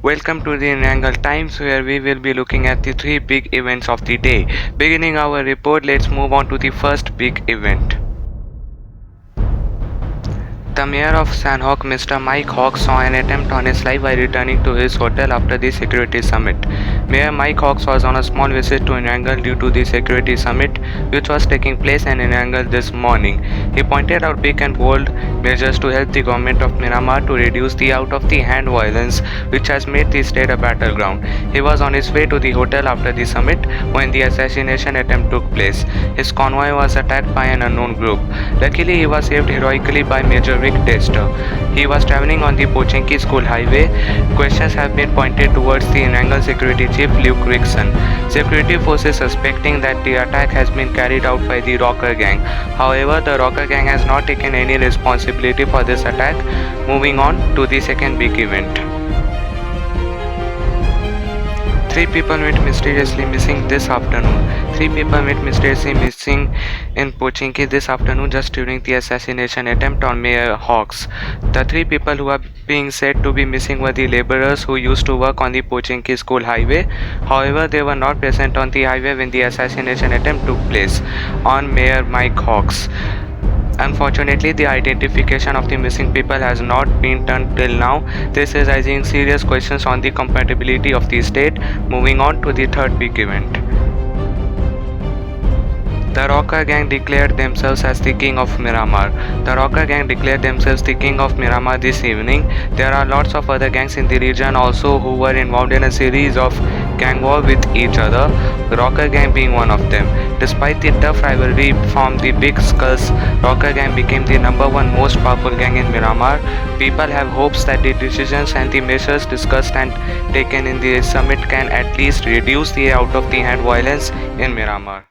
Welcome to the Angle Times, where we will be looking at the three big events of the day. Beginning our report, let's move on to the first big event. The mayor of Sanhok, Mr. Mike Hawks, saw an attempt on his life while returning to his hotel after the security summit. Mayor Mike Hawks was on a small visit to Anangal due to the security summit, which was taking place in Anangal this morning. He pointed out big and bold measures to help the government of Myanmar to reduce the out-of-the-hand violence which has made the state a battleground. He was on his way to the hotel after the summit when the assassination attempt took place. His convoy was attacked by an unknown group. Luckily, he was saved heroically by Major Rick Tester. He was traveling on the Pochinki School Highway. Questions have been pointed towards the Anangal Security Chief Luke Rickson. Security forces suspecting that the attack has been carried out by the Rocker Gang. However, the Rocker Gang has not taken any responsibility for this attack. Moving on to the second big event. Three people went mysteriously missing this afternoon. Three people went mysteriously missing in Pochinki this afternoon just during the assassination attempt on Mayor Hawks. The three people who are being said to be missing were the laborers who used to work on the Pochinki School Highway. However, they were not present on the highway when the assassination attempt took place on Mayor Mike Hawks. Unfortunately, the identification of the missing people has not been done till now. This is raising serious questions on the compatibility of the state. Moving on to the third big event. The Rocker Gang declared themselves as the king of Miramar. The Rocker Gang declared themselves the king of Miramar this evening. There are lots of other gangs in the region also who were involved in a series of gang war with each other, the Rocker Gang being one of them. Despite the tough rivalry from the Big Skulls, Rocker Gang became the #1 most powerful gang in Miramar. People have hopes that the decisions and the measures discussed and taken in the summit can at least reduce the out-of-the-hand violence in Miramar.